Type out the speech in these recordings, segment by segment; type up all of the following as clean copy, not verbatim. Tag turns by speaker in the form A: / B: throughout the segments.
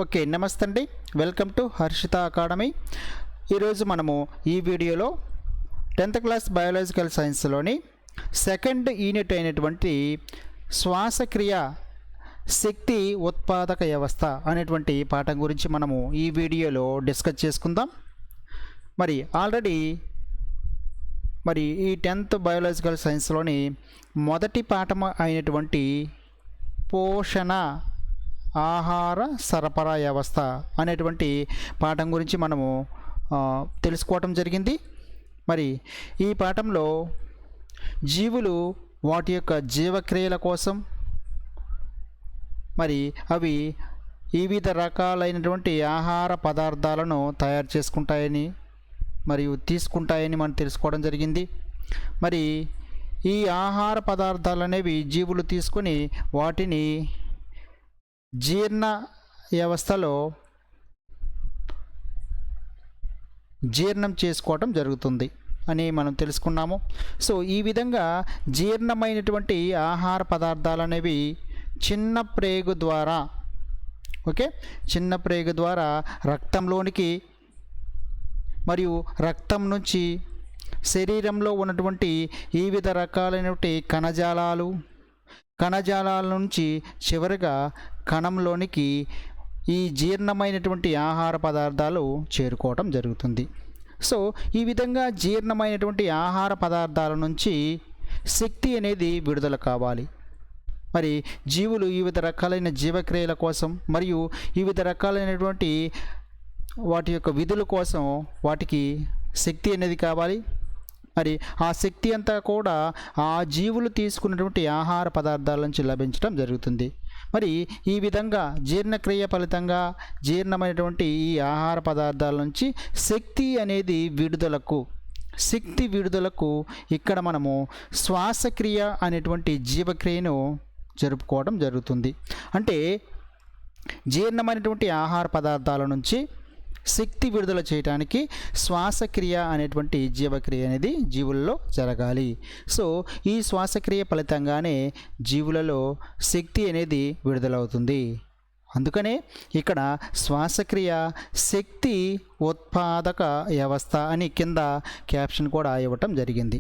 A: Okay, నమస్తే అండి. Welcome to Harshitha academy. ఈరోజు మనము ఈ వీడియోలో 10th క్లాస్ బయాలజికల్ సైన్స్లోని సెకండ్ యూనిట్ అయినటువంటి శ్వాసక్రియ శక్తి ఉత్పాదక వ్యవస్థ అనేటువంటి పాఠం గురించి మనము ఈ వీడియోలో డిస్కస్ చేసుకుందాం. ఆల్రెడీ ఈ 10th బయాలజికల్ సైన్స్లోని మొదటి పాఠం అయినటువంటి పోషణ ఆహార సరఫరా వ్యవస్థ అనేటువంటి పాఠం గురించి మనము తెలుసుకోవటం జరిగింది. ఈ పాఠంలో జీవులు వాటి యొక్క జీవక్రియల కోసం అవి వివిధ రకాలైనటువంటి ఆహార పదార్థాలను తయారు చేసుకుంటాయని మరియు తీసుకుంటాయని మనం తెలుసుకోవడం జరిగింది. ఈ ఆహార పదార్థాలు అనేవి జీవులు తీసుకొని వాటిని జీర్ణ వ్యవస్థలో జీర్ణం చేసుకోవటం జరుగుతుంది అని మనం తెలుసుకున్నాము. ఈ విధంగా జీర్ణమైనటువంటి ఆహార పదార్థాలు అనేవి చిన్న ప్రేగు ద్వారా రక్తంలోనికి మరియు రక్తం నుంచి శరీరంలో ఉన్నటువంటి వివిధ రకాలైనటువంటి కణజాలాల నుంచి చివరిగా కణంలోనికి ఈ జీర్ణమైనటువంటి ఆహార పదార్థాలు చేరుకోవటం జరుగుతుంది. ఈ విధంగా జీర్ణమైనటువంటి ఆహార పదార్థాల నుంచి శక్తి అనేది విడుదల కావాలి. జీవులు వివిధ రకాలైన జీవక్రియల కోసం మరియు వివిధ రకాలైనటువంటి వాటి యొక్క విధుల కోసం వాటికి శక్తి అనేది కావాలి. ఆ శక్తి అంతా కూడా ఆ జీవులు తీసుకున్నటువంటి ఆహార పదార్థాల నుంచి లభించడం జరుగుతుంది. ఈ విధంగా జీర్ణక్రియ ఫలితంగా జీర్ణమైనటువంటి ఈ ఆహార పదార్థాల నుంచి శక్తి అనేది విడుదలకు ఇక్కడ మనము శ్వాసక్రియ అనేటువంటి జీవక్రియను జరుపుకోవడం జరుగుతుంది. అంటే జీర్ణమైనటువంటి ఆహార పదార్థాల నుంచి శక్తి విడుదల చేయడానికి శ్వాసక్రియ అనేటువంటి జీవక్రియ అనేది జీవులలో జరగాలి. ఈ శ్వాసక్రియ ఫలితంగానే జీవులలో శక్తి అనేది విడుదలవుతుంది. అందుకనే ఇక్కడ శ్వాసక్రియ శక్తి ఉత్పాదక వ్యవస్థ అని కింద క్యాప్షన్ కూడా ఇవ్వటం జరిగింది.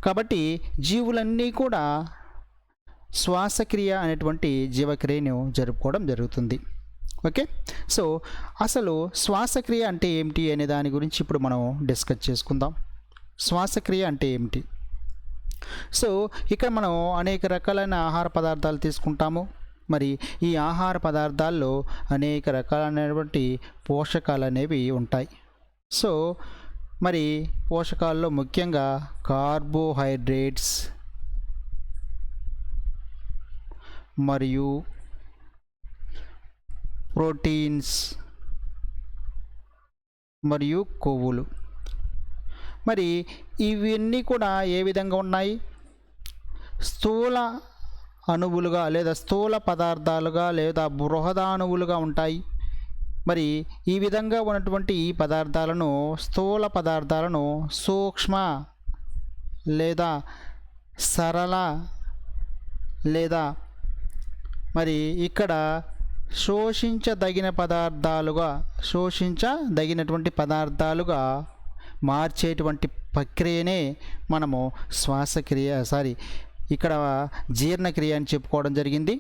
A: కాబట్టి జీవులన్నీ కూడా శ్వాసక్రియ అనేటువంటి జీవక్రియను జరుపుకోవడం జరుగుతుంది. ఓకే, అసలు శ్వాసక్రియ అంటే ఏమిటి అనే దాని గురించి ఇప్పుడు మనం డిస్కస్ చేసుకుందాం. శ్వాసక్రియ అంటే ఏమిటి? ఇక్కడ మనం అనేక రకాలైన ఆహార పదార్థాలు తీసుకుంటాము. ఈ ఆహార పదార్థాల్లో అనేక రకాలైనటువంటి పోషకాలు అనేవి ఉంటాయి. పోషకాల్లో ముఖ్యంగా కార్బోహైడ్రేట్స్ మరియు ప్రోటీన్స్ మరియు కొవ్వులు. ఇవన్నీ కూడా ఏ విధంగా ఉన్నాయి? స్థూల అణువులుగా లేదా స్థూల పదార్థాలుగా లేదా బృహదాణువులుగా ఉంటాయి. ఈ విధంగా ఉన్నటువంటి ఈ పదార్థాలను స్థూల పదార్థాలను సూక్ష్మ లేదా సరళ లేదా ఇక్కడ శోషించదగినటువంటి పదార్థాలుగా మార్చేటువంటి ప్రక్రియనే మనము ఇక్కడ జీర్ణక్రియ అని చెప్పుకోవడం జరిగింది.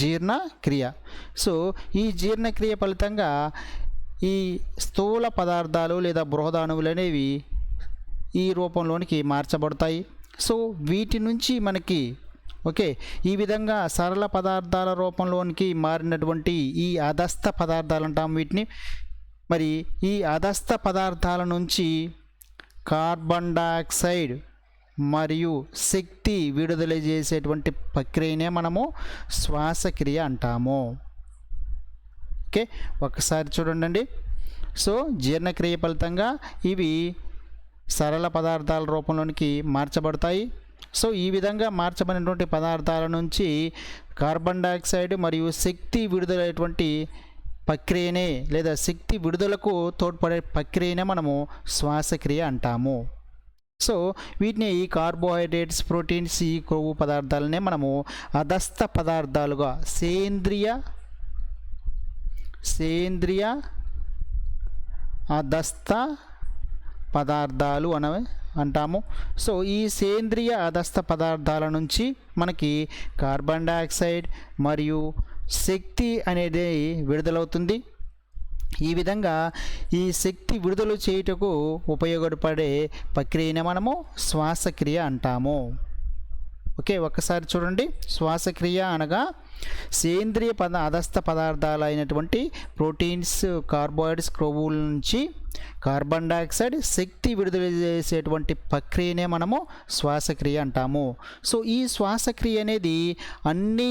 A: జీర్ణక్రియ. ఈ జీర్ణక్రియ ఫలితంగా ఈ స్థూల పదార్థాలు లేదా బృహదాణువులు అనేవి ఈ రూపంలోనికి మార్చబడతాయి. వీటి నుంచి మనకి ఈ విధంగా సరళ పదార్థాల రూపంలోనికి మారినటువంటి ఈ అధస్థ పదార్థాలు అంటాం వీటిని. ఈ అధస్థ పదార్థాల నుంచి కార్బన్ డయాక్సైడ్ మరియు శక్తి విడుదల చేసేటువంటి ప్రక్రియనే మనము శ్వాసక్రియ అంటాము. ఒకసారి చూడండి. జీర్ణక్రియ ఫలితంగా ఇవి సరళ పదార్థాల రూపంలోనికి మార్చబడతాయి. ఈ విధంగా మార్చబడినటువంటి పదార్థాల నుంచి కార్బన్ డయాక్సైడ్ మరియు శక్తి విడుదలైనటువంటి ప్రక్రియనే లేదా శక్తి విడుదలకు తోడ్పడే ప్రక్రియనే మనము శ్వాసక్రియ అంటాము. వీటిని ఈ కార్బోహైడ్రేట్స్, ప్రోటీన్స్, ఈ కొవ్వు పదార్థాలనే మనము అధస్థ పదార్థాలుగా సేంద్రియ సేంద్రియ అదస్థ పదార్థాలు అంటాము. సో ఈ సేంద్రియ అదస్థ పదార్థాల నుంచి మనకి కార్బన్ డయాక్సైడ్ మరియు శక్తి అనేది విడుదలవుతుంది. ఈ విధంగా ఈ శక్తి విడుదల చేయుటకు ఉపయోగపడే ప్రక్రియనే మనము శ్వాసక్రియ అంటాము. ఓకే, ఒక్కసారి చూడండి. శ్వాసక్రియ అనగా సేంద్రియ అదస్థ పదార్థాలు అయినటువంటి ప్రోటీన్స్, కార్బోహైడ్రేట్స్, క్రొవ్వుల నుంచి కార్బన్ డయాక్సైడ్ శక్తి విడుదల చేసేటువంటి ప్రక్రియనే మనము శ్వాసక్రియ అంటాము. సో ఈ శ్వాసక్రియ అనేది అన్ని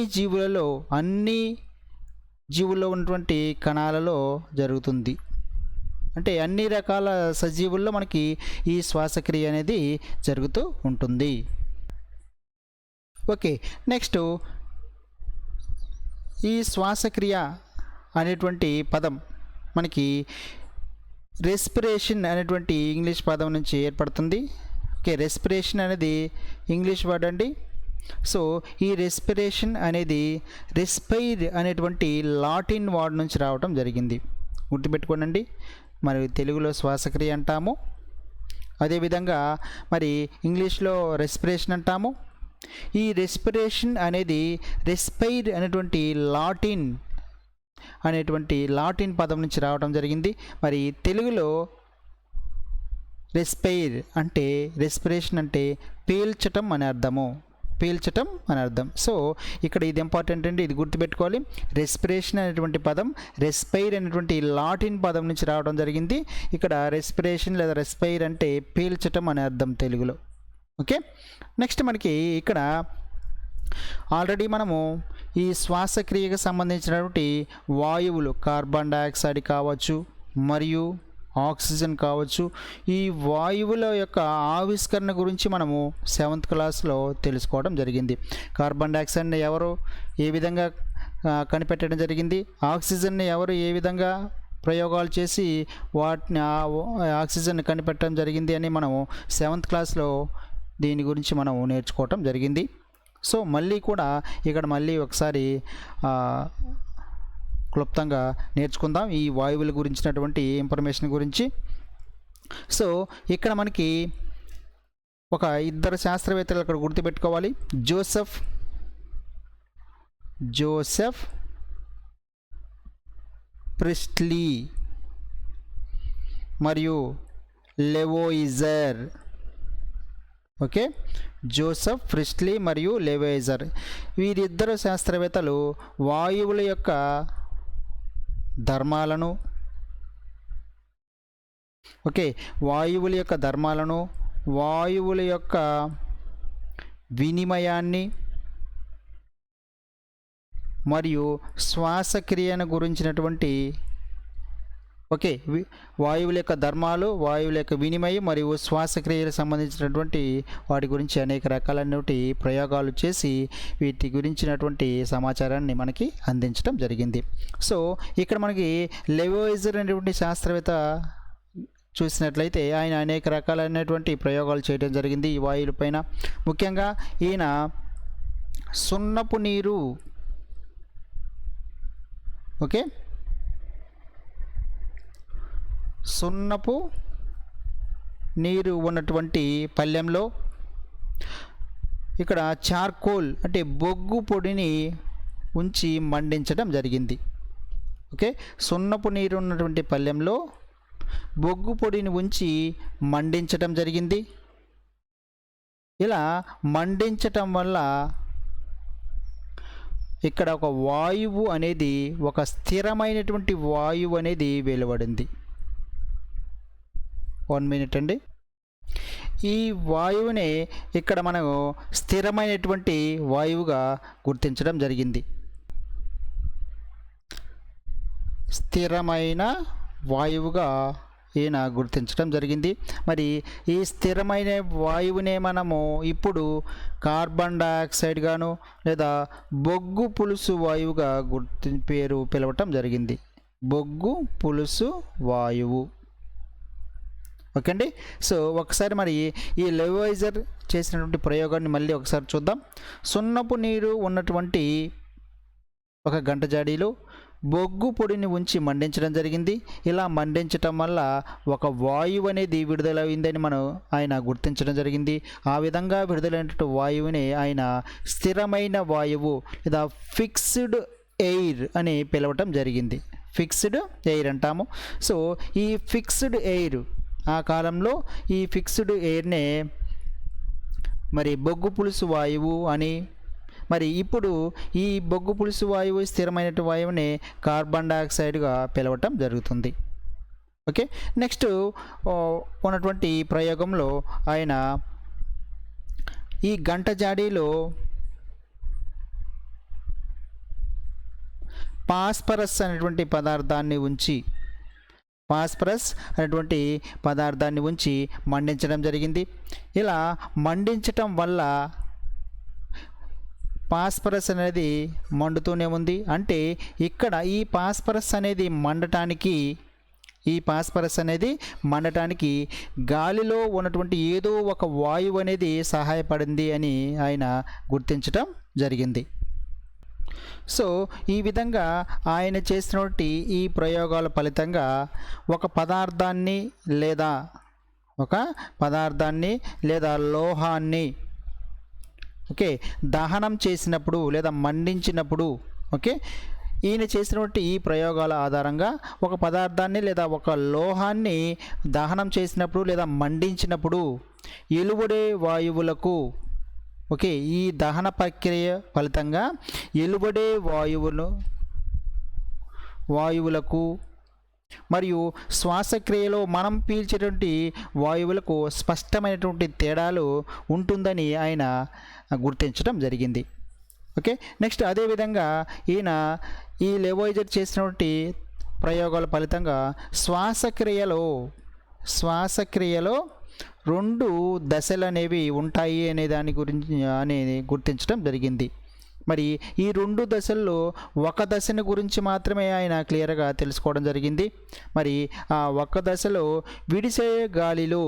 A: జీవుల్లో ఉన్నటువంటి కణాలలో జరుగుతుంది. అంటే అన్ని రకాల సజీవుల్లో మనకి ఈ శ్వాసక్రియ అనేది జరుగుతూ ఉంటుంది. ఓకే, నెక్స్ట్ ఈ శ్వాసక్రియ అనేటువంటి పదం మనకి రెస్పిరేషన్ అనేటువంటి ఇంగ్లీష్ పదం నుంచి ఏర్పడుతుంది. ఓకే, రెస్పిరేషన్ అనేది ఇంగ్లీష్ వర్డ్ అండి. సో ఈ రెస్పిరేషన్ అనేది రెస్పైర్ అనేటువంటి లాటిన్ వర్డ్ నుంచి రావడం జరిగింది. గుర్తుపెట్టుకోండి. మరి తెలుగులో శ్వాసక్రియ అంటాము, అదేవిధంగా మరి ఇంగ్లీష్లో రెస్పిరేషన్ అంటాము. ఈ రెస్పిరేషన్ అనేది రెస్పైర్ అనేటువంటి లాటిన్ పదం నుంచి రావడం జరిగింది. మరి తెలుగులో రెస్పైర్ అంటే రెస్పిరేషన్ అంటే పీల్చటం అని అర్థం. సో ఇక్కడ ఇది ఇంపార్టెంట్ అండి, ఇది గుర్తుపెట్టుకోవాలి. రెస్పిరేషన్ అనేటువంటి పదం రెస్పైర్ అనేటువంటి లాటిన్ పదం నుంచి రావడం జరిగింది. ఇక్కడ రెస్పిరేషన్ లేదా రెస్పైర్ అంటే పీల్చటం అని అర్థం తెలుగులో. ఓకే, నెక్స్ట్ మనకి ఇక్కడ ఆల్రెడీ మనము ఈ శ్వాసక్రియకు సంబంధించినటువంటి వాయువులు కార్బన్ డయాక్సైడ్ కావచ్చు మరియు ఆక్సిజన్ కావచ్చు, ఈ వాయువుల యొక్క ఆవిష్కరణ గురించి మనము 7th క్లాస్లో తెలుసుకోవడం జరిగింది. కార్బన్ డయాక్సైడ్ని ఎవరు ఏ విధంగా కనిపెట్టడం జరిగింది, ఆక్సిజన్ని ఎవరు ఏ విధంగా ప్రయోగాలు చేసి వాటిని ఆక్సిజన్ కనిపెట్టడం జరిగింది అని మనము 7th క్లాస్లో దీని గురించి మనం నేర్చుకోవటం జరిగింది. సో మళ్ళీ కూడా ఇక్కడ మళ్ళీ ఒకసారి క్లుప్తంగా నేర్చుకుందాం ఈ వాయువుల గురించినటువంటి ఇన్ఫర్మేషన్ గురించి. సో ఇక్కడ మనకి ఒక ఇద్దరు శాస్త్రవేత్తలు అక్కడ గుర్తుపెట్టుకోవాలి. జోసెఫ్ ప్రిస్ట్లీ మరియు లెవోయిజర్. ఓకే, జోసెఫ్ ప్రిస్ట్లీ మరియు లెవోయిజర్ వీరిద్దరు శాస్త్రవేత్తలు వాయువుల యొక్క ధర్మాలను వాయువుల యొక్క వినిమయాన్ని మరియు శ్వాసక్రియను గురించినటువంటి వాయువుల యొక్క ధర్మాలు, వాయువుల యొక్క వినిమయం మరియు శ్వాసక్రియలకు సంబంధించినటువంటి వాటి గురించి అనేక రకాలైనటువంటి ప్రయోగాలు చేసి వీటి గురించినటువంటి సమాచారాన్ని మనకి అందించడం జరిగింది. సో ఇక్కడ మనకి లెవోయిజర్ అనేటువంటి శాస్త్రవేత్త చూసినట్లయితే ఆయన అనేక రకాలైనటువంటి ప్రయోగాలు చేయడం జరిగింది ఈ వాయువుల పైన. ముఖ్యంగా ఈయన సున్నపు నీరు ఉన్నటువంటి పళ్ళెంలో ఇక్కడ చార్కోల్ అంటే బొగ్గు పొడిని ఉంచి మండించడం జరిగింది. సున్నపు నీరు ఉన్నటువంటి పళ్ళెంలో బొగ్గు పొడిని ఉంచి మండించడం జరిగింది. ఇలా మండించటం వల్ల ఇక్కడ ఒక వాయువు అనేది, ఒక స్థిరమైనటువంటి వాయువు అనేది వెలువడింది. 1 minute అండి. ఈ వాయువునే ఇక్కడ మనము స్థిరమైనటువంటి వాయువుగా గుర్తించడం జరిగింది. స్థిరమైన వాయువుగా ఈయన గుర్తించడం జరిగింది. మరి ఈ స్థిరమైన వాయువునే మనము ఇప్పుడు కార్బన్ డయాక్సైడ్ గాను లేదా బొగ్గు పులుసు వాయువుగా పిలవటం జరిగింది. బొగ్గు పులుసు వాయువు. ఓకే అండి. సో ఒకసారి మరి ఈ లెవోయిజర్ చేసినటువంటి ప్రయోగాన్ని మళ్ళీ ఒకసారి చూద్దాం. సున్నపు నీరు ఉన్నటువంటి ఒక గంట జాడీలో బొగ్గు పొడిని ఉంచి మండించడం జరిగింది. ఇలా మండించటం వల్ల ఒక వాయువు అనేది విడుదలైందని ఆయన గుర్తించడం జరిగింది. ఆ విధంగా విడుదలైనటువంటి వాయువుని ఆయన స్థిరమైన వాయువు లేదా ఫిక్స్డ్ ఎయిర్ అని పిలవటం జరిగింది. ఫిక్స్డ్ ఎయిర్ అంటాము. సో ఈ ఫిక్స్డ్ ఎయిర్, ఆ కాలంలో ఈ ఫిక్స్డ్ ఎయిర్నే మరి బొగ్గు పులుసు వాయువు అని, మరి ఇప్పుడు ఈ బొగ్గు పులుసు వాయువు స్థిరమైన వాయువుని కార్బన్ డయాక్సైడ్గా పిలవటం జరుగుతుంది. ఓకే, నెక్స్ట్ ఉన్నటువంటి ప్రయోగంలో ఆయన ఈ గంట జాడీలో ఫాస్ఫరస్ అనేటువంటి పదార్థాన్ని ఉంచి మండించడం జరిగింది. ఇలా మండించటం వల్ల ఫాస్ఫరస్ అనేది మండుతూనే ఉంది. అంటే ఇక్కడ ఈ ఫాస్ఫరస్ అనేది మండటానికి గాలిలో ఉన్నటువంటి ఏదో ఒక వాయువు అనేది సహాయపడింది అని ఆయన గుర్తించటం జరిగింది. సో ఈ విధంగా ఆయన చేసినటువంటి ఈ ప్రయోగాల ఫలితంగా ఒక పదార్థాన్ని లేదా లోహాన్ని దహనం చేసినప్పుడు లేదా మండించినప్పుడు ఈయన చేసినటువంటి ఈ ప్రయోగాల ఆధారంగా ఒక పదార్థాన్ని లేదా ఒక లోహాన్ని దహనం చేసినప్పుడు లేదా మండించినప్పుడు ఎలువడే వాయువులకు ఈ దహన ప్రక్రియ ఫలితంగా ఎలువడే వాయువులకు మరియు శ్వాసక్రియలో మనం పీల్చేటువంటి వాయువులకు స్పష్టమైనటువంటి తేడాలు ఉంటుందని ఆయన గుర్తించడం జరిగింది. నెక్స్ట్ అదేవిధంగా ఈయన ఈ లెవోయిజర్ చేసినటువంటి ప్రయోగాల ఫలితంగా శ్వాసక్రియలో 2 దశలు అనేవి ఉంటాయి అనే దాని గురించి గుర్తించడం జరిగింది. మరి ఈ 2 దశల్లో ఒక దశని గురించి మాత్రమే ఆయన క్లియర్గా తెలుసుకోవడం జరిగింది. మరి ఆ ఒక దశలో విడిసే గాలిలో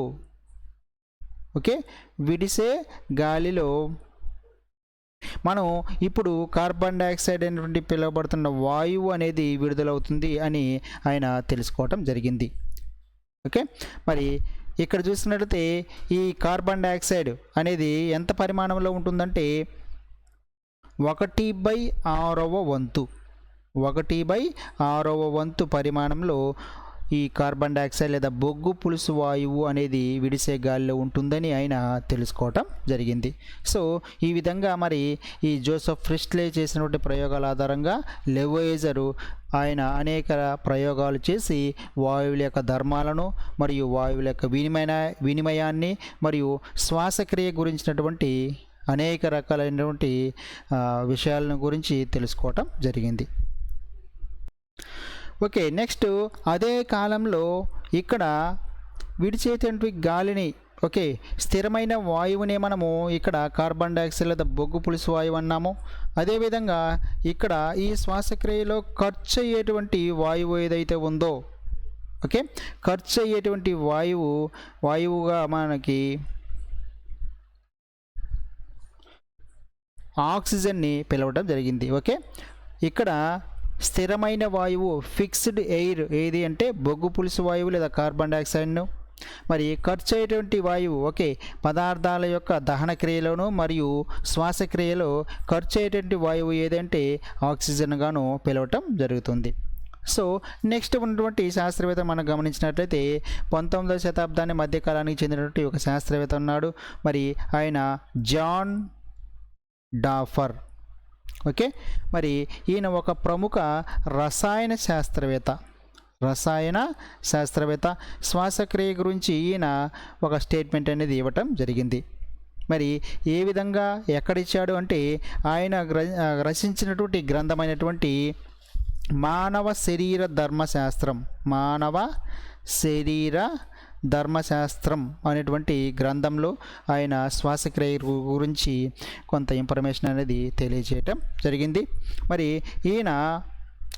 A: మనం ఇప్పుడు కార్బన్ డయాక్సైడ్ అనేటువంటి పిలువబడుతున్న వాయువు అనేది విడుదలవుతుంది అని ఆయన తెలుసుకోవటం జరిగింది. మరి ఇక్కడ చూసినట్లయితే ఈ కార్బన్ డయాక్సైడ్ అనేది ఎంత పరిమాణంలో ఉంటుందంటే 1/6 వంతు పరిమాణంలో ఈ కార్బన్ డయాక్సైడ్ లేదా బొగ్గు పులుసు వాయువు అనేది విడిసే గాలిలో ఉంటుందని ఆయన తెలుసుకోవటం జరిగింది. సో ఈ విధంగా మరి ఈ జోసెఫ్ ప్రిస్ట్లే చేసినటువంటి ప్రయోగాల ఆధారంగా లెవోయిజరు ఆయన అనేక ప్రయోగాలు చేసి వాయువుల యొక్క ధర్మాలను మరియు వాయువుల యొక్క వినిమయాన్ని మరియు శ్వాసక్రియ గురించినటువంటి అనేక రకాలైనటువంటి విషయాలను గురించి తెలుసుకోవటం జరిగింది. నెక్స్ట్ అదే కాలంలో ఇక్కడ విడిచేటువంటి గాలిని స్థిరమైన వాయువునే మనము ఇక్కడ కార్బన్ డయాక్సైడ్ లేదా బొగ్గు పులుసు వాయువు అన్నాము. అదేవిధంగా ఇక్కడ ఈ శ్వాసక్రియలో ఖర్చు అయ్యేటువంటి వాయువు ఏదైతే ఉందో ఖర్చు అయ్యేటువంటి వాయువుగా మనకి ఆక్సిజన్ని పిలవడం జరిగింది. ఇక్కడ స్థిరమైన వాయువు ఫిక్స్డ్ ఎయిర్ ఏది అంటే బొగ్గు పులుసు వాయువు లేదా కార్బన్ డయాక్సైడ్ను. మరి ఖర్చు అయ్యేటువంటి వాయువు పదార్థాల యొక్క దహన క్రియలోను మరియు శ్వాసక్రియలో ఖర్చు అయ్యేటువంటి వాయువు ఏదంటే ఆక్సిజన్గాను పిలవటం జరుగుతుంది. సో నెక్స్ట్ ఉన్నటువంటి శాస్త్రవేత్త మనం గమనించినట్లయితే 19వ శతాబ్దాన్ని మధ్యకాలానికి చెందినటువంటి ఒక శాస్త్రవేత్త ఉన్నాడు. మరి ఆయన జాన్ డాఫర్. మరి ఈయన ఒక ప్రముఖ రసాయన శాస్త్రవేత్త. శ్వాసక్రియ గురించి ఈయన ఒక స్టేట్మెంట్ అనేది ఇవ్వటం జరిగింది. మరి ఏ విధంగా ఎక్కడిచ్చాడు అంటే ఆయన రచించినటువంటి గ్రంథమైనటువంటి మానవ శరీర ధర్మశాస్త్రం అనేటువంటి గ్రంథంలో ఆయన శ్వాసక్రియ గురించి కొంత ఇన్ఫర్మేషన్ అనేది తెలియజేయటం జరిగింది. మరి ఈయన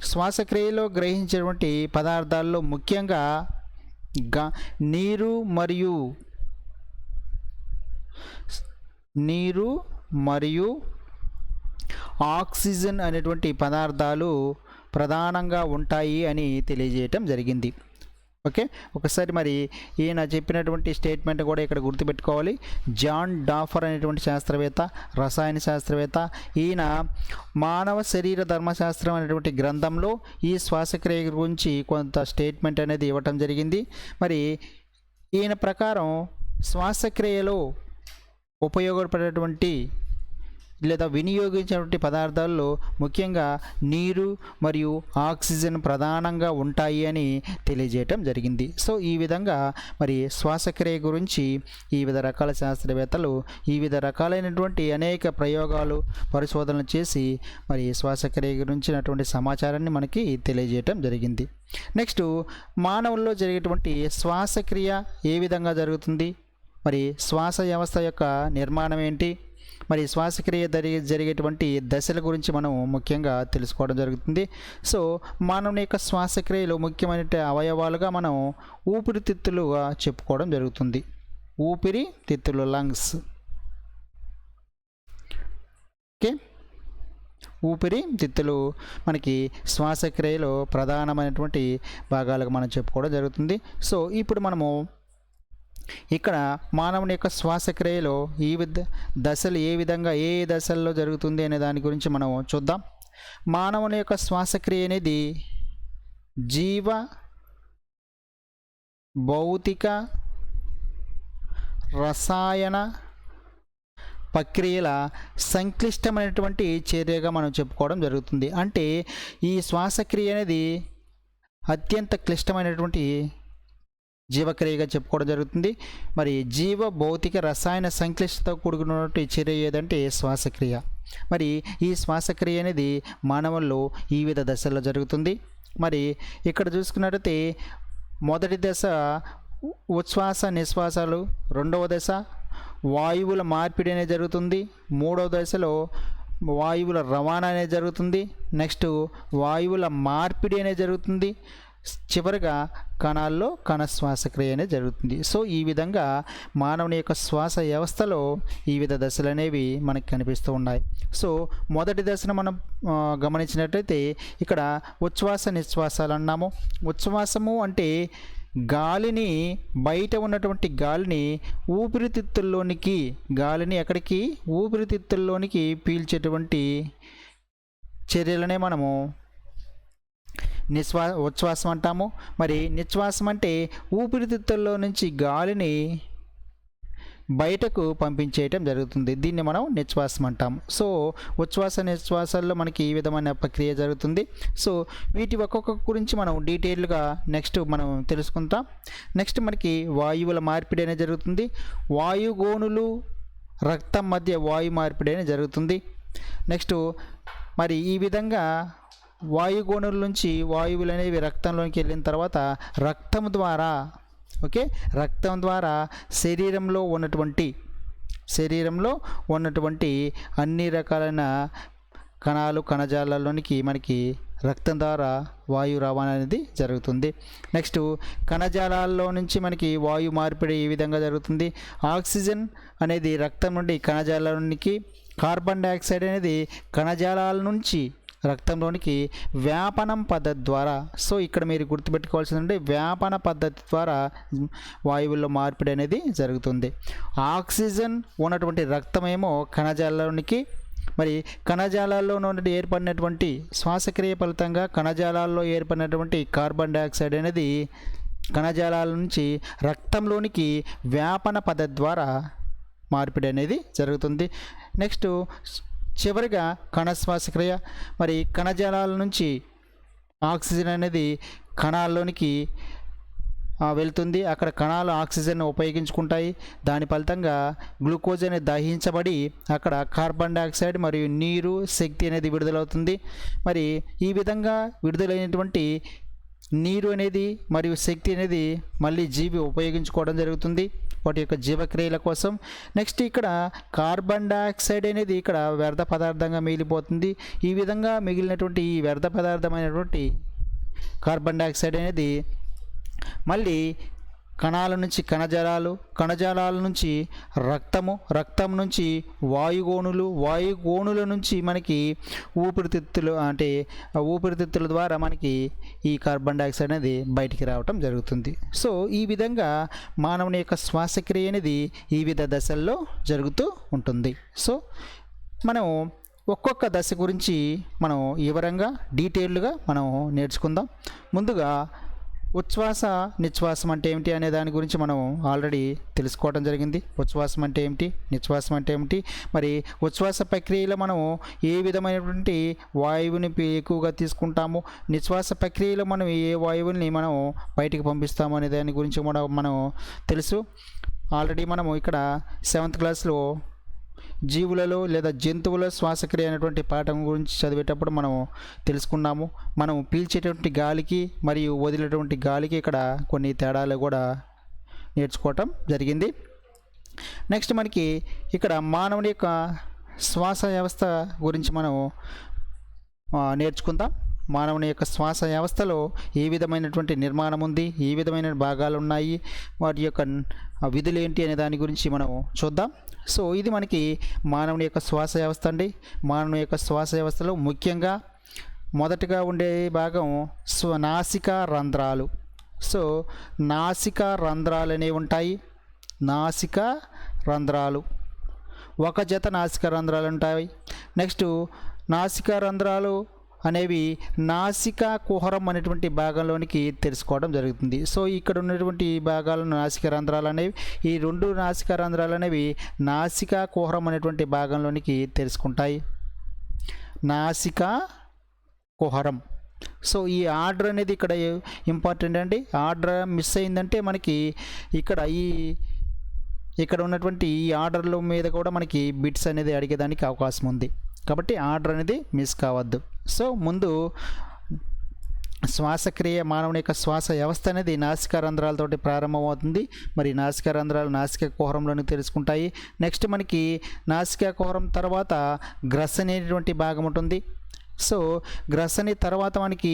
A: శ్వాసక్రియలో గ్రహించేటువంటి పదార్థాల్లో ముఖ్యంగా నీరు మరియు ఆక్సిజన్ అనేటువంటి పదార్థాలు ప్రధానంగా ఉంటాయి అని తెలియజేయటం జరిగింది. ఓకే, ఒకసారి మరి ఈయన చెప్పినటువంటి స్టేట్మెంట్ కూడా ఇక్కడ గుర్తుపెట్టుకోవాలి. జాన్ డాఫర్ అనేటువంటి శాస్త్రవేత్త, రసాయన శాస్త్రవేత్త, ఈయన మానవ శరీర ధర్మశాస్త్రం అనేటువంటి గ్రంథంలో ఈ శ్వాసక్రియ గురించి కొంత స్టేట్మెంట్ అనేది ఇవ్వటం జరిగింది. మరి ఈయన ప్రకారం శ్వాసక్రియలో ఉపయోగపడేటువంటి లేదా వినియోగించినటువంటి పదార్థాల్లో ముఖ్యంగా నీరు మరియు ఆక్సిజన్ ప్రధానంగా ఉంటాయి అని తెలియజేయటం జరిగింది. సో ఈ విధంగా మరి శ్వాసక్రియ గురించి ఈ వివిధ రకాల శాస్త్రవేత్తలు ఈ వివిధ రకాలైనటువంటి అనేక ప్రయోగాలు పరిశోధనలు చేసి మరి శ్వాసక్రియ గురించినటువంటి సమాచారాన్ని మనకి తెలియజేయటం జరిగింది. నెక్స్ట్, మానవుల్లో జరిగేటువంటి శ్వాసక్రియ ఏ విధంగా జరుగుతుంది, మరి శ్వాస వ్యవస్థ యొక్క నిర్మాణం ఏంటి, మరి శ్వాసక్రియ జరిగేటువంటి దశల గురించి మనం ముఖ్యంగా తెలుసుకోవడం జరుగుతుంది. సో మానవుని యొక్క శ్వాసక్రియలో ముఖ్యమైన అవయవాలుగా మనం ఊపిరితిత్తులుగా చెప్పుకోవడం జరుగుతుంది. ఊపిరితిత్తులు, లంగ్స్. ఓకే, ఊపిరితిత్తులు మనకి శ్వాసక్రియలో ప్రధానమైనటువంటి భాగాలుగా మనం చెప్పుకోవడం జరుగుతుంది. సో ఇప్పుడు మనము ఇక్కడ మానవుని యొక్క శ్వాసక్రియలో ఈ దశలు ఏ విధంగా ఏ దశల్లో జరుగుతుంది అనే దాని గురించి మనం చూద్దాం. మానవుని యొక్క శ్వాసక్రియ అనేది జీవ భౌతిక రసాయన ప్రక్రియల సంక్లిష్టమైనటువంటి చర్యగా మనం చెప్పుకోవడం జరుగుతుంది. అంటే ఈ శ్వాసక్రియ అనేది అత్యంత క్లిష్టమైనటువంటి జీవక్రియగా చెప్పుకోవడం జరుగుతుంది. మరి జీవ భౌతిక రసాయన సంక్లిష్టతో కూడుకున్నటువంటి చర్య ఏదంటే శ్వాసక్రియ. మరి ఈ శ్వాసక్రియ అనేది మానవుల్లో ఈ వివిధ దశల్లో జరుగుతుంది. మరి ఇక్కడ చూసుకున్నట్లయితే మొదటి దశ ఉచ్ఛ్వాస నిశ్వాసాలు, రెండవ దశ వాయువుల మార్పిడి అనేది జరుగుతుంది, మూడవ దశలో వాయువుల రవాణా అనేది జరుగుతుంది, నెక్స్ట్ వాయువుల మార్పిడి అనేది జరుగుతుంది, చివరిగా కణాల్లో కణ శ్వాసక్రియ అనేది జరుగుతుంది. సో ఈ విధంగా మానవుని యొక్క శ్వాస వ్యవస్థలో ఈ వివిధ దశలు అనేవి మనకి కనిపిస్తూ ఉన్నాయి. సో మొదటి దశను మనం గమనించినట్లయితే ఇక్కడ ఉచ్ఛ్వాస నిశ్వాసాలు అన్నాము. ఉచ్ఛ్వాసము అంటే గాలిని, బయట ఉన్నటువంటి గాలిని ఊపిరితిత్తుల్లోనికి, గాలిని ఎక్కడికి, ఊపిరితిత్తుల్లోనికి పీల్చేటువంటి చర్యలనే మనము ఉచ్ఛ్వాసం అంటాము. మరి నిశ్వాసం అంటే ఊపిరితిత్తుల్లో నుంచి గాలిని బయటకు పంపించేయటం జరుగుతుంది, దీన్ని మనం నిశ్వాసం అంటాము. సో ఉచ్ఛ్వాస నిశ్వాసాల్లో మనకి ఈ విధమైన ప్రక్రియ జరుగుతుంది. సో వీటి ఒక్కొక్క గురించి మనం డీటెయిల్గా నెక్స్ట్ మనం తెలుసుకుంటాం. నెక్స్ట్ మనకి వాయువుల మార్పిడి అనేది జరుగుతుంది. వాయుగోనులు రక్తం మధ్య వాయు మార్పిడి అనేది జరుగుతుంది. నెక్స్ట్ మరి ఈ విధంగా వాయుగోణుల నుంచి వాయువులు అనేవి రక్తంలోకి వెళ్ళిన తర్వాత రక్తం ద్వారా శరీరంలో ఉన్నటువంటి అన్ని రకాలైన కణాలు, కణజాలాల్లోనికి మనకి రక్తం ద్వారా వాయు రవాణా అనేది జరుగుతుంది. నెక్స్ట్ కణజాలాల్లో నుంచి మనకి వాయు మార్పిడి ఈ విధంగా జరుగుతుంది. ఆక్సిజన్ అనేది రక్తం నుండి కణజాలానికి, కార్బన్ డైఆక్సైడ్ అనేది కణజాలాల నుంచి రక్తంలోనికి వ్యాపనం పద్ధతి ద్వారా. సో ఇక్కడ మీరు గుర్తుపెట్టుకోవాల్సిందంటే వ్యాపన పద్ధతి ద్వారా వాయువుల్లో మార్పిడి అనేది జరుగుతుంది. ఆక్సిజన్ ఉన్నటువంటి రక్తమేమో కణజాలంలోనికి, మరి కణజాలాల్లో నుండి ఏర్పడినటువంటి శ్వాసక్రియ ఫలితంగా కణజాలాల్లో ఏర్పడినటువంటి కార్బన్ డైఆక్సైడ్ అనేది కణజాలాల నుంచి రక్తంలోనికి వ్యాపన పద్ధతి ద్వారా మార్పిడి అనేది జరుగుతుంది. నెక్స్ట్ చివరిగా కణ శ్వాసక్రియ. మరి కణజాలాల నుంచి ఆక్సిజన్ అనేది కణాల్లోనికి వెళ్తుంది. అక్కడ కణాలు ఆక్సిజన్ ఉపయోగించుకుంటాయి. దాని ఫలితంగా గ్లూకోజ్ అనేది దహించబడి అక్కడ కార్బన్ డైఆక్సైడ్ మరియు నీరు, శక్తి అనేది విడుదలవుతుంది. మరి ఈ విధంగా విడుదలైనటువంటి నీరు అనేది మరియు శక్తి అనేది మళ్ళీ జీవి ఉపయోగించుకోవడం జరుగుతుంది వాటి యొక్క జీవక్రియల కోసం. నెక్స్ట్ ఇక్కడ కార్బన్ డైఆక్సైడ్ అనేది ఇక్కడ వ్యర్థ పదార్థంగా మిగిలిపోతుంది. ఈ విధంగా మిగిలినటువంటి ఈ వ్యర్థ పదార్థమైనటువంటి కార్బన్ డైఆక్సైడ్ అనేది మళ్ళీ కణాల నుంచి కణజాలాలు, కణజాలాల నుంచి రక్తము, రక్తం నుంచి వాయుగోణులు, వాయుగోణుల నుంచి మనకి ఊపిరితిత్తులు, అంటే ఊపిరితిత్తుల ద్వారా మనకి ఈ కార్బన్ డైఆక్సైడ్ అనేది బయటికి రావటం జరుగుతుంది. సో ఈ విధంగా మానవుని యొక్క శ్వాసక్రియ అనేది ఈ వివిధ దశల్లో జరుగుతూ ఉంటుంది. సో మనం ఒక్కొక్క దశ గురించి మనం వివరంగా డీటెయిల్డ్గా మనం నేర్చుకుందాం. ముందుగా ఉచ్ఛ్వాస నిశ్వాసం అంటే ఏమిటి అనే దాని గురించి మనం ఆల్రెడీ తెలుసుకోవడం జరిగింది. ఉచ్ఛ్వాసం అంటే ఏమిటి, నిశ్వాసం అంటే ఏమిటి, మరి ఉచ్ఛ్వాస ప్రక్రియలో మనం ఏ విధమైనటువంటి వాయువుని ఎక్కువగా తీసుకుంటాము, నిశ్వాస ప్రక్రియలో మనం ఏ వాయువుని మనం బయటికి పంపిస్తాము అనే దాని గురించి కూడా మనం తెలుసు. ఆల్రెడీ మనము ఇక్కడ 7th క్లాస్లో జీవులలో లేదా జంతువుల శ్వాసక్రియ అనేటువంటి పాఠం గురించి చదివేటప్పుడు మనం తెలుసుకున్నాము. మనం పీల్చేటువంటి గాలికి మరియు వదిలేటువంటి గాలికి ఇక్కడ కొన్ని తేడాలు కూడా నేర్చుకోవటం జరిగింది. నెక్స్ట్ మనకి ఇక్కడ మానవుని యొక్క శ్వాస వ్యవస్థ గురించి మనం నేర్చుకుందాం. మానవుని యొక్క శ్వాస వ్యవస్థలో ఏ విధమైనటువంటి నిర్మాణం ఉంది, ఏ విధమైన భాగాలు ఉన్నాయి, వాటి యొక్క విధులు ఏంటి అనే దాని గురించి మనం చూద్దాం. సో ఇది మనకి మానవుని యొక్క శ్వాస వ్యవస్థ అండి. మానవుని యొక్క శ్వాస వ్యవస్థలో ముఖ్యంగా మొదటగా ఉండే భాగం నాసికా రంధ్రాలు. సో నాసికా రంధ్రాలు అనేవి ఉంటాయి. నాసికా రంధ్రాలు, ఒక జత నాసికా రంధ్రాలు ఉంటాయి. నెక్స్ట్ నాసికా రంధ్రాలు అనేవి నాసికా కుహరం అనేటువంటి భాగంలోనికి తెలుసుకోవడం జరుగుతుంది. సో ఇక్కడ ఉన్నటువంటి భాగాలను నాసికా రంధ్రాలు అనేవి, ఈ 2 నాసికా రంధ్రాలు అనేవి నాసికా కుహరం అనేటువంటి భాగంలోనికి తెలుసుకుంటాయి. నాసికా కుహరం. సో ఈ ఆర్డర్ అనేది ఇక్కడ ఇంపార్టెంట్ అండి. ఆర్డర్ మిస్ అయిందంటే మనకి ఇక్కడ ఉన్నటువంటి ఈ ఆర్డర్ల మీద కూడా మనకి బిట్స్ అనేది అడిగేదానికి అవకాశం ఉంది. కాబట్టి ఆర్డర్ అనేది మిస్ కావద్దు. సో ముందు శ్వాసక్రియ, మానవుని యొక్క శ్వాస వ్యవస్థ అనేది నాసికా రంధ్రాలతోటి ప్రారంభమవుతుంది. మరి నాసికా రంధ్రాలు నాసికా కుహరంలోని తెలుసుకుంటాయి. నెక్స్ట్ మనకి నాసికా కుహరం తర్వాత గ్రసని అనేటువంటి భాగం ఉంటుంది. సో గ్రసని తర్వాత మనకి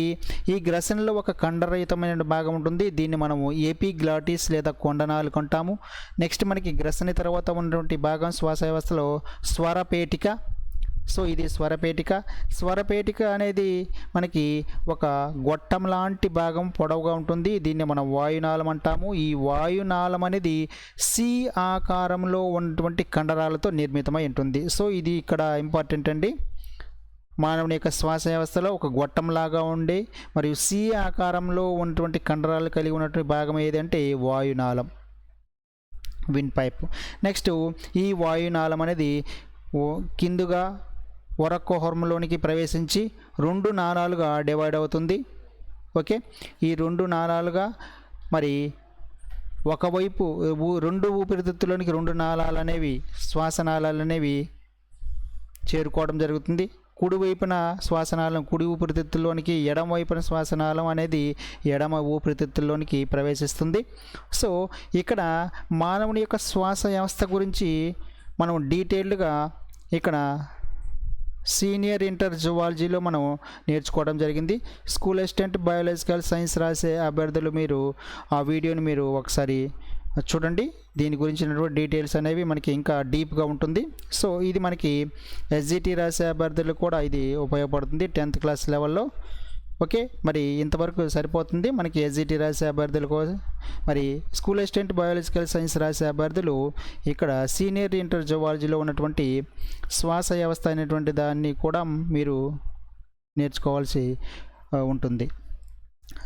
A: ఈ గ్రసనిలో ఒక కండరయుతమైన భాగం ఉంటుంది. దీన్ని మనము ఎపిగ్లాటిస్ లేదా కొండనాలు కొంటాము. నెక్స్ట్ మనకి గ్రసని తర్వాత ఉన్నటువంటి భాగం శ్వాస వ్యవస్థలో స్వరపేటిక. సో ఇది స్వరపేటిక. స్వరపేటిక అనేది మనకి ఒక గొట్టం లాంటి భాగం పొడవుగా ఉంటుంది. దీన్ని మనం వాయునాళం అంటాము. ఈ వాయునాళం అనేది సి ఆకారంలో ఉన్నటువంటి కండరాలతో నిర్మితమై ఉంటుంది. సో ఇది ఇక్కడ ఇంపార్టెంట్ అండి. మానవుని యొక్క శ్వాస వ్యవస్థలో ఒక గొట్టంలాగా ఉండే మరియు సి ఆకారంలో ఉన్నటువంటి కండరాలు కలిగి ఉన్నటువంటి భాగం ఏదంటే వాయునాళం, విండ్ పైప్. నెక్స్ట్ ఈ వాయునాళం అనేది కిందుగా వరకుహరంలోనికి ప్రవేశించి 2 నాళాలుగా డివైడ్ అవుతుంది. ఓకే, ఈ 2 నాళాలుగా మరి ఒకవైపు 2 ఊపిరితిత్తులోనికి 2 నాళాలు అనేవి, శ్వాసనాళాలు అనేవి చేరుకోవడం జరుగుతుంది. కుడివైపున శ్వాసనాళం కుడి ఊపిరితిత్తుల్లోనికి, ఎడమ వైపున శ్వాసనాళం అనేది ఎడమ ఊపిరితిత్తుల్లోనికి ప్రవేశిస్తుంది. సో ఇక్కడ మానవుని యొక్క శ్వాస వ్యవస్థ గురించి మనం డీటెయిల్డ్గా ఇక్కడ సీనియర్ ఇంటర్ జువాలజీలో మనం నేర్చుకోవడం జరిగింది. స్కూల్ అసిస్టెంట్ బయాలజికల్ సైన్స్ రాసే అభ్యర్థులు మీరు ఆ వీడియోని మీరు ఒకసారి చూడండి. దీని గురించినటువంటి డీటెయిల్స్ అనేవి మనకి ఇంకా డీప్గా ఉంటుంది. సో ఇది మనకి ఎస్జిటి రాసే అభ్యర్థులకు కూడా ఇది ఉపయోగపడుతుంది 10th క్లాస్ లెవెల్లో. ఓకే, మరి ఇంతవరకు సరిపోతుంది మనకి ఎస్జిటి రాసే అభ్యర్థుల కోసం. మరి స్కూల్ అసిస్టెంట్ బయాలజికల్ సైన్స్ రాసే అభ్యర్థులు ఇక్కడ సీనియర్ ఇంటర్ జువాలజీలో ఉన్నటువంటి శ్వాస వ్యవస్థ అనేటువంటి దాన్ని కూడా మీరు నేర్చుకోవాల్సి ఉంటుంది.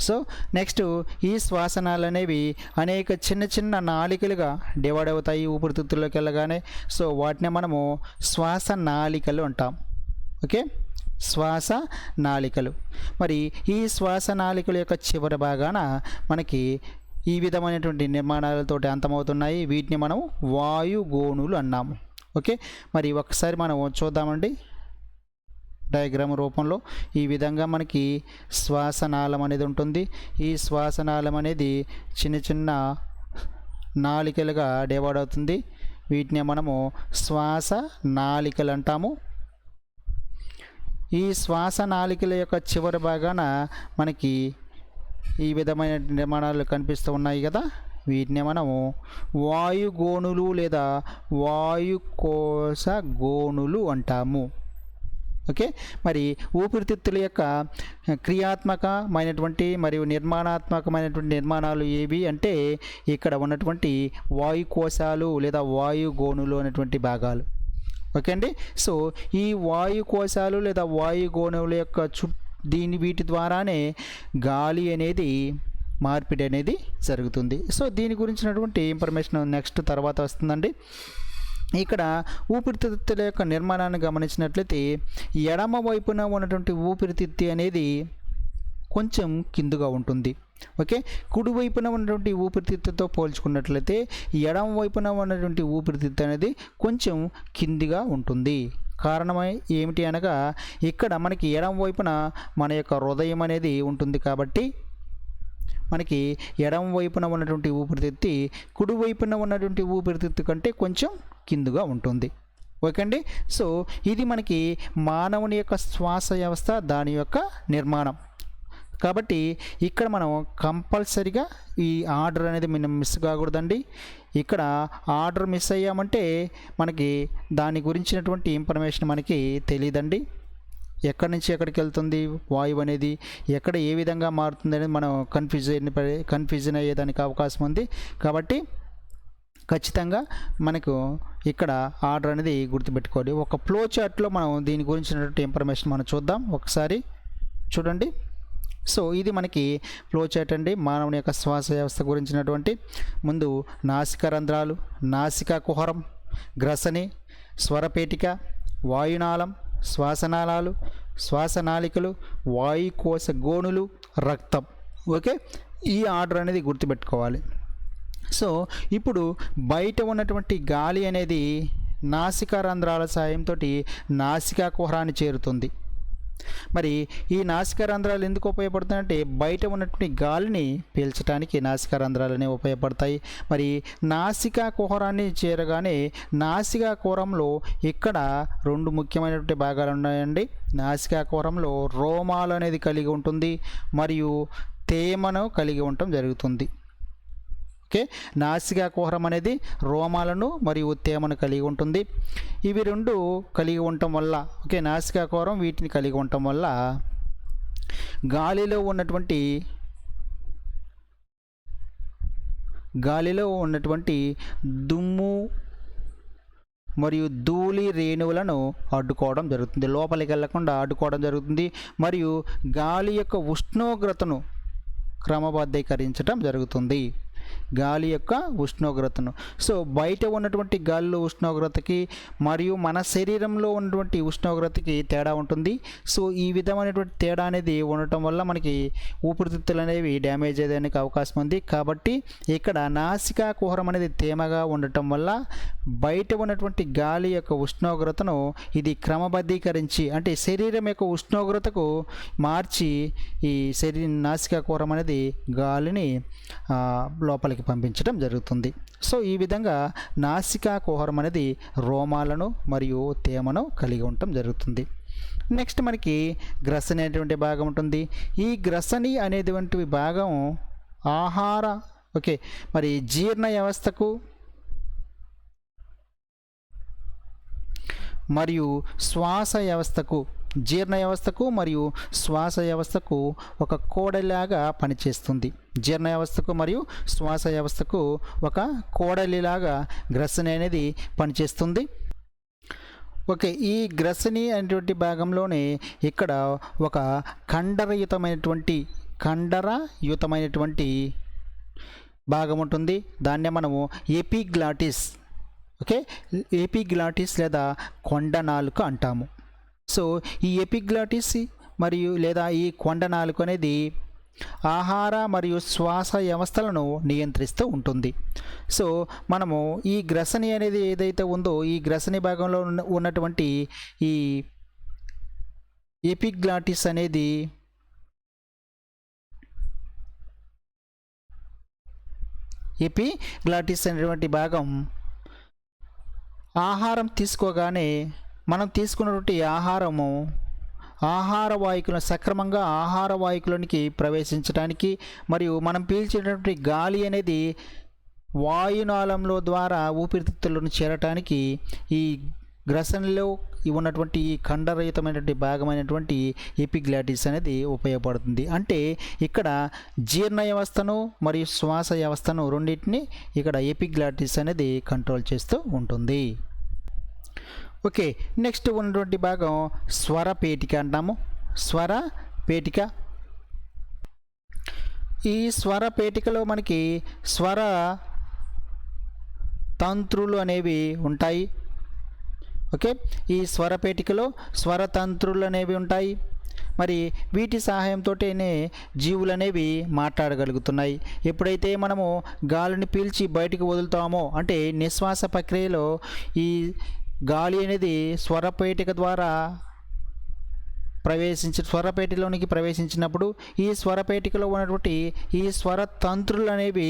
A: సో నెక్స్ట్ ఈ శ్వాసనాలు అనేవి అనేక చిన్న చిన్న నాళికలుగా డివైడ్ అవుతాయి ఊపిరితిత్తుల్లోకి వెళ్ళగానే. సో వాటిని మనము శ్వాస నాళికలు అంటాం. ఓకే, శ్వాస నాళికలు. మరి ఈ శ్వాస నాళికల యొక్క చివరి భాగాన మనకి ఈ విధమైనటువంటి నిర్మాణాలతోటి అంతమవుతున్నాయి. వీటిని మనం వాయుగోణులు అన్నాము. ఓకే, మరి ఒకసారి మనం చూద్దామండి డయాగ్రామ్ రూపంలో. ఈ విధంగా మనకి శ్వాసనాళం అనేది ఉంటుంది. ఈ శ్వాసనాళం అనేది చిన్న చిన్న నాళికలుగా డివైడ్ అవుతుంది. వీటిని మనము శ్వాస నాళికలు అంటాము. ఈ శ్వాస నాళికల యొక్క చివరి భాగాన మనకి ఈ విధమైన నిర్మాణాలు కనిపిస్తూ ఉన్నాయి కదా. వీటిని మనము వాయుగోణులు లేదా వాయుకోశ గోణులు అంటాము. ఓకే, మరి ఊపిరితిత్తుల యొక్క క్రియాత్మకమైనటువంటి మరియు నిర్మాణాత్మకమైనటువంటి నిర్మాణాలు ఏవి అంటే ఇక్కడ ఉన్నటువంటి వాయుకోశాలు లేదా వాయుగోణులు అనేటువంటి భాగాలు. ఓకే అండి. సో ఈ వాయుకోశాలు లేదా వాయుగోణుల యొక్క వీటి ద్వారానే గాలి అనేది మార్పిడి అనేది జరుగుతుంది. సో దీని గురించినటువంటి ఇన్ఫర్మేషన్ నెక్స్ట్ తర్వాత వస్తుందండి. ఇక్కడ ఊపిరితిత్తుల యొక్క నిర్మాణాన్ని గమనించినట్లయితే ఎడమ వైపున ఉన్నటువంటి ఊపిరితిత్తి అనేది కొంచెం కిందుగా ఉంటుంది. ఓకే, కుడి వైపున ఉన్నటువంటి ఊపిరితిత్తుతో పోల్చుకున్నట్లయితే ఎడమ వైపున ఉన్నటువంటి ఊపిరితిత్తు అనేది కొంచెం కిందిగా ఉంటుంది. కారణం ఏమిటి అనగా ఇక్కడ మనకి ఎడమ వైపున మన యొక్క హృదయం అనేది ఉంటుంది కాబట్టి మనకి ఎడమ వైపున ఉన్నటువంటి ఊపిరితిత్తి కుడి వైపున ఉన్నటువంటి ఊపిరితిత్తు కంటే కొంచెం కిందుగా ఉంటుంది. ఓకే అండి. సో ఇది మనకి మానవుని యొక్క శ్వాస వ్యవస్థ దాని యొక్క నిర్మాణం. కాబట్టి ఇక్కడ మనం కంపల్సరిగా ఈ ఆర్డర్ అనేది మనం మిస్ కాకూడదండి. ఇక్కడ ఆర్డర్ మిస్ అయ్యామంటే మనకి దాని గురించినటువంటి ఇన్ఫర్మేషన్ మనకి తెలియదండి. ఎక్కడి నుంచి ఎక్కడికి వెళ్తుంది వాయువు అనేది, ఎక్కడ ఏ విధంగా మారుతుంది అనేది మనం కన్ఫ్యూజన్ అయ్యేదానికి అవకాశం ఉంది. కాబట్టి ఖచ్చితంగా మనకు ఇక్కడ ఆర్డర్ అనేది గుర్తుపెట్టుకోవాలి. ఒక ఫ్లో చార్ట్లో మనం దీని గురించినటువంటి ఇన్ఫర్మేషన్ మనం చూద్దాం. ఒకసారి చూడండి. సో ఇది మనకి ఫ్లో చార్ట్ అండి, మానవుని యొక్క శ్వాస వ్యవస్థ గురించినటువంటి. ముందు నాసిక రంధ్రాలు, నాసికా కుహరం, గ్రసని, స్వరపేటిక, వాయునాళం, శ్వాసనాళాలు, శ్వాసనాళికలు, వాయుకోశ గోణులు, రక్తం. ఓకే, ఈ ఆర్డర్ అనేది గుర్తుపెట్టుకోవాలి. సో ఇప్పుడు బయట ఉన్నటువంటి గాలి అనేది నాసికా రంధ్రాల సాయంతో నాసికా కుహరాన్ని చేరుతుంది. మరి ఈ నాసికా రంధ్రాలు ఎందుకు ఉపయోగపడుతాయంటే బయట ఉన్నటువంటి గాలిని పీల్చడానికి నాసికా రంధ్రాలు అనేవి ఉపయోగపడతాయి. మరి నాసికా కుహరాన్ని చేరగానే నాసికా కుహరంలో ఇక్కడ రెండు ముఖ్యమైనటువంటి భాగాలు ఉన్నాయండి. నాసికా కుహరంలో రోమాలు అనేది కలిగి ఉంటుంది మరియు తేమను కలిగి ఉండటం జరుగుతుంది. ఓకే, నాసికా కుహరం అనేది రోమాలను మరియు తేమను కలిగి ఉంటుంది. ఇవి రెండు కలిగి ఉండటం వల్ల, ఓకే, నాసికా కుహరం వీటిని కలిగి ఉండటం వల్ల గాలిలో ఉన్నటువంటి దుమ్ము మరియు ధూళి రేణువులను అడ్డుకోవడం జరుగుతుంది, లోపలికి వెళ్లకుండా అడ్డుకోవడం జరుగుతుంది. మరియు గాలి యొక్క ఉష్ణోగ్రతను క్రమబద్ధీకరించడం జరుగుతుంది. గాలి యొక్క ఉష్ణోగ్రతను. సో బయట ఉన్నటువంటి గాలిలో ఉష్ణోగ్రతకి మరియు మన శరీరంలో ఉన్నటువంటి ఉష్ణోగ్రతకి తేడా ఉంటుంది. సో ఈ విధమైనటువంటి తేడా అనేది ఉండటం వల్ల మనకి ఊపిరితిత్తులు అనేవి డ్యామేజ్ అయ్యేదానికి అవకాశం ఉంది. కాబట్టి ఇక్కడ నాసికా కుహరం అనేది తేమగా ఉండటం వల్ల బయట ఉన్నటువంటి గాలి యొక్క ఉష్ణోగ్రతను ఇది క్రమబద్ధీకరించి, అంటే శరీరం యొక్క ఉష్ణోగ్రతకు మార్చి ఈ నాసికా కుహరం అనేది గాలిని లోపలికి పంపించడం జరుగుతుంది. సో ఈ విధంగా నాసికా కుహరం అనేది రోమాలను మరియు తేమను కలిగి ఉండటం జరుగుతుంది. నెక్స్ట్ మనకి గ్రసని అనేటువంటి భాగం ఉంటుంది. ఈ గ్రసని అనేటువంటి భాగం మరి జీర్ణ వ్యవస్థకు మరియు శ్వాస వ్యవస్థకు, జీర్ణ వ్యవస్థకు మరియు శ్వాస వ్యవస్థకు ఒక కోడలిలాగా పనిచేస్తుంది. జీర్ణ వ్యవస్థకు మరియు శ్వాస వ్యవస్థకు ఒక కోడలిలాగా గ్రసని అనేది పనిచేస్తుంది. ఓకే, ఈ గ్రసని అనేటువంటి భాగంలోనే ఇక్కడ ఒక కండరయుతమైనటువంటి భాగం ఉంటుంది. దాన్నే మనము ఎపిగ్లాటిస్, ఓకే, ఎపిగ్లాటిస్ లేదా కొండ నాలుక అంటాము. సో ఈ ఎపిగ్లాటిస్ మరియు లేదా ఈ కొండ నాలుక అనేది ఆహార మరియు శ్వాస వ్యవస్థలను నియంత్రిస్తూ ఉంటుంది. సో మనము ఈ గ్రసని అనేది ఏదైతే ఉందో ఈ గ్రసని భాగంలో ఉన్నటువంటి ఈ ఎపిగ్లాటిస్ అనేటువంటి భాగం ఆహారం తీసుకోగానే మనం తీసుకున్నటువంటి ఆహార వాయువులను సక్రమంగా ఆహార వాయువులోనికి ప్రవేశించడానికి మరియు మనం పీల్చేటటువంటి గాలి అనేది వాయునాళంలో ద్వారా ఊపిరితిత్తులను చేరటానికి ఈ గ్రసనలో ఉన్నటువంటి ఈ ఖండరహితమైనటువంటి భాగమైనటువంటి ఎపిగ్లాటిస్ అనేది ఉపయోగపడుతుంది. అంటే ఇక్కడ జీర్ణ వ్యవస్థను మరియు శ్వాస వ్యవస్థను రెండింటిని ఇక్కడ ఎపిగ్లాటిస్ అనేది కంట్రోల్ చేస్తూ ఉంటుంది. ఓకే, నెక్స్ట్ ఉన్నటువంటి భాగం స్వరపేటిక అంటాము. స్వరపేటిక. ఈ స్వరపేటికలో మనకి స్వర తంత్రులు అనేవి ఉంటాయి. ఓకే, ఈ స్వరపేటికలో స్వరతంత్రులు అనేవి ఉంటాయి. మరి వీటి సహాయంతోనే జీవులు అనేవి మాట్లాడగలుగుతున్నాయి. ఎప్పుడైతే మనము గాలిని పీల్చి బయటికి వదులుతామో అంటే నిశ్వాస ప్రక్రియలో ఈ గాలి అనేది స్వరపేటిక ద్వారా స్వరపేటిలోనికి ప్రవేశించినప్పుడు ఈ స్వరపేటికలో ఉన్నటువంటి ఈ స్వరతంత్రులు అనేవి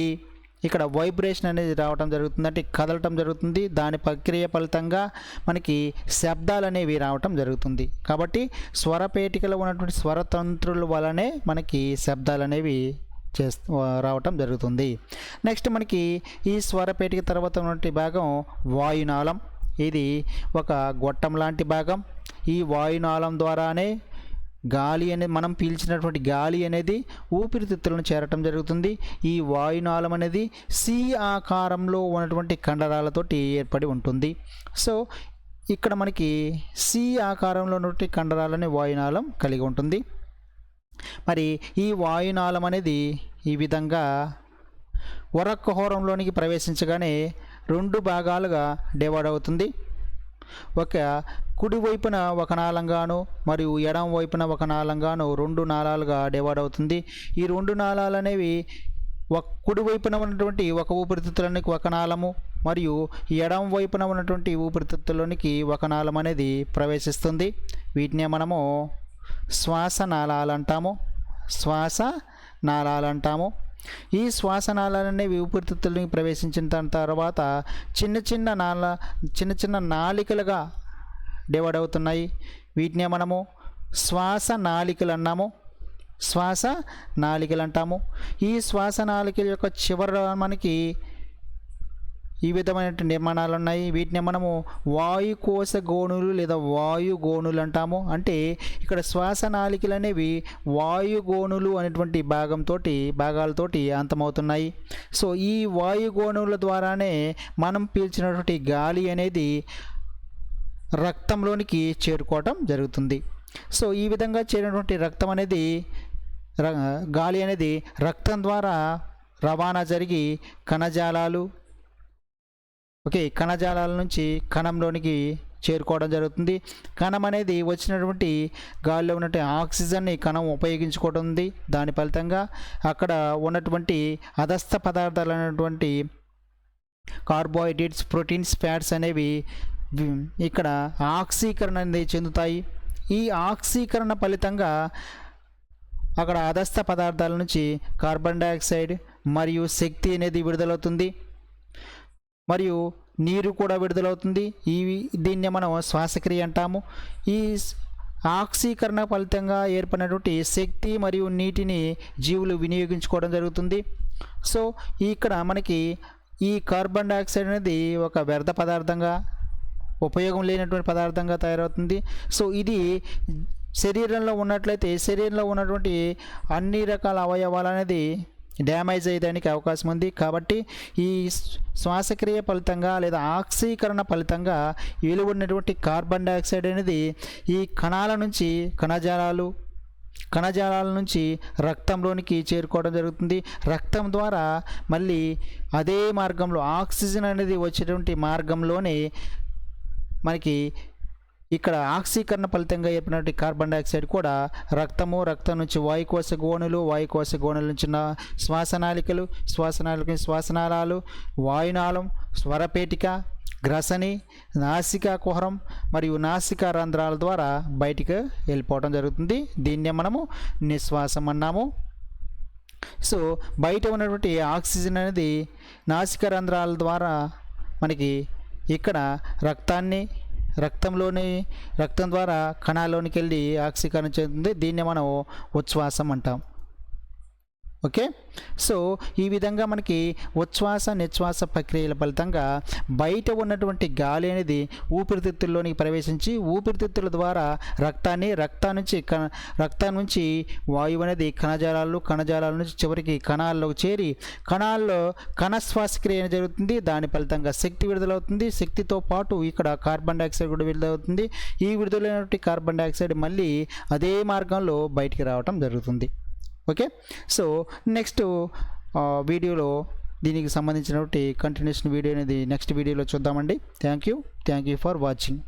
A: ఇక్కడ వైబ్రేషన్ అనేది రావటం జరుగుతుంది, అంటే కదలటం జరుగుతుంది. దాని ప్రక్రియ ఫలితంగా మనకి శబ్దాలు అనేవి రావటం జరుగుతుంది. కాబట్టి స్వరపేటికలో ఉన్నటువంటి స్వరతంత్రుల వలనే మనకి శబ్దాలు అనేవి రావటం జరుగుతుంది. నెక్స్ట్ మనకి ఈ స్వరపేటిక తర్వాత ఉన్నటువంటి భాగం వాయునాళం. ఇది ఒక గొట్టం లాంటి భాగం. ఈ వాయునాళం ద్వారానే గాలి అనేది మనం పీల్చినటువంటి గాలి అనేది ఊపిరితిత్తులను చేరటం జరుగుతుంది. ఈ వాయునాళం అనేది సి ఆకారంలో ఉన్నటువంటి కండరాలతోటి ఏర్పడి ఉంటుంది. సో ఇక్కడ మనకి సి ఆకారంలో ఉన్నటువంటి కండరాలని వాయునాళం కలిగి ఉంటుంది. మరి ఈ వాయునాళం అనేది ఈ విధంగా వరకుహరంలోనికి ప్రవేశించగానే 2 భాగాలుగా డివైడ్ అవుతుంది. ఒక కుడి వైపున ఒక నాళంగాను మరియు ఎడమ వైపున ఒక నాళంగాను 2 నాళాలుగా డివైడ్ అవుతుంది. ఈ 2 నాళాలు అనేవి కుడి వైపున ఉన్నటువంటి ఒక ఊపిరితిత్తులోనికి ఒక నాళము మరియు ఎడమ వైపున ఉన్నటువంటి ఊపిరితిత్తులోనికి ఒక నాళం అనేది ప్రవేశిస్తుంది. వీటిని మనము శ్వాస నాళాలు అంటాము. శ్వాస నాళాలు అంటాము. ఈ శ్వాసనాళాలు అనేవి ఊపిరితిత్తుల్లోకి ప్రవేశించిన తర్వాత చిన్న చిన్న నాళికలుగా డివైడ్ అవుతున్నాయి. వీటినే మనము శ్వాస నాళికలు అన్నాము. శ్వాస నాళికలు అంటాము. ఈ శ్వాస నాళికల యొక్క చివర మనకి ఈ విధమైన నిర్మాణాలు ఉన్నాయి. వీటిని మనము వాయుకోశ గోణులు లేదా వాయుగోణులు అంటాము. అంటే ఇక్కడ శ్వాస నాళికలు అనేవి వాయుగోణులు అనేటువంటి భాగాలతోటి అంతమవుతున్నాయి. సో ఈ వాయుగోణుల ద్వారానే మనం పీల్చినటువంటి గాలి అనేది రక్తంలోనికి చేరుకోవటం జరుగుతుంది. సో ఈ విధంగా చేరినటువంటి రక్తం అనేది గాలి అనేది రక్తం ద్వారా రవాణా జరిగి కణజాలాల నుంచి కణంలోనికి చేరుకోవడం జరుగుతుంది. కణం అనేది వచ్చినటువంటి గాలిలో ఉన్నటువంటి ఆక్సిజన్ని కణం ఉపయోగించుకోవడం ఉంది. దాని ఫలితంగా అక్కడ ఉన్నటువంటి అధస్థ పదార్థాలు అనేటువంటి కార్బోహైడ్రేట్స్, ప్రోటీన్స్, ఫ్యాట్స్ అనేవి ఇక్కడ ఆక్సీకరణ అనేది చెందుతాయి. ఈ ఆక్సీకరణ ఫలితంగా అక్కడ అధస్థ పదార్థాల నుంచి కార్బన్ డైఆక్సైడ్ మరియు శక్తి అనేది విడుదలవుతుంది మరియు నీరు కూడా విడుదలవుతుంది. దీన్ని మనం శ్వాసక్రియ అంటాము. ఈ ఆక్సీకరణ ఫలితంగా ఏర్పడినటువంటి శక్తి మరియు నీటిని జీవులు వినియోగించుకోవడం జరుగుతుంది. సో ఇక్కడ మనకి ఈ కార్బన్ డైఆక్సైడ్ అనేది ఒక వ్యర్థ పదార్థంగా, ఉపయోగం లేనటువంటి పదార్థంగా తయారవుతుంది. సో ఇది శరీరంలో ఉన్నట్లయితే శరీరంలో ఉన్నటువంటి అన్ని రకాల అవయవాలు అనేది డ్యామేజ్ అయ్యేదానికి అవకాశం ఉంది. కాబట్టి ఈ శ్వాసక్రియ ఫలితంగా లేదా ఆక్సీకరణ ఫలితంగా వెలువడినటువంటి కార్బన్ డైఆక్సైడ్ అనేది ఈ కణజాలాల నుంచి రక్తంలోనికి చేరుకోవడం జరుగుతుంది. రక్తం ద్వారా మళ్ళీ అదే మార్గంలో ఆక్సిజన్ అనేది వచ్చేటువంటి మార్గంలోనే మనకి ఇక్కడ ఆక్సీకరణ ఫలితంగా ఏర్పడినటువంటి కార్బన్ డైఆక్సైడ్ కూడా రక్తం నుంచి వాయుకోశ గోణుల నుంచి శ్వాసనాళికలు, శ్వాసనాళాలు, వాయునాళం, స్వరపేటిక, గ్రసని, నాసికా కుహరం మరియు నాసికా రంధ్రాల ద్వారా బయటికి వెళ్ళిపోవడం జరుగుతుంది. దీన్నే మనము నిశ్వాసం అన్నాము. సో బయట ఉన్నటువంటి ఆక్సిజన్ అనేది నాసికా రంధ్రాల ద్వారా మనకి ఇక్కడ రక్తం ద్వారా కణాల్లోనికి వెళ్ళి ఆక్సీకరణ చెందుతుంది. దీన్ని మనం ఉచ్ఛ్వాసం అంటాం. ఓకే. సో ఈ విధంగా మనకి ఉచ్ఛ్వాస నిశ్వాస ప్రక్రియల ఫలితంగా బయట ఉన్నటువంటి గాలి అనేది ఊపిరితిత్తుల్లోనికి ప్రవేశించి ఊపిరితిత్తుల ద్వారా రక్తం నుంచి వాయువు అనేది కణజాలాల నుంచి చివరికి కణాల్లోకి చేరి కణాల్లో కణ శ్వాసక్రియ జరుగుతుంది. దాని ఫలితంగా శక్తి విడుదలవుతుంది. శక్తితో పాటు ఇక్కడ కార్బన్ డైఆక్సైడ్ కూడా విడుదలవుతుంది. ఈ విడుదలైనటువంటి కార్బన్ డైఆక్సైడ్ మళ్ళీ అదే మార్గంలో బయటికి రావటం జరుగుతుంది. ఓకే. సో నెక్స్ట్ వీడియోలో దీనికి సంబంధించినటువంటి కంటిన్యూషన్ వీడియో అనేది నెక్స్ట్ వీడియోలో చూద్దామండి. Thank you for watching.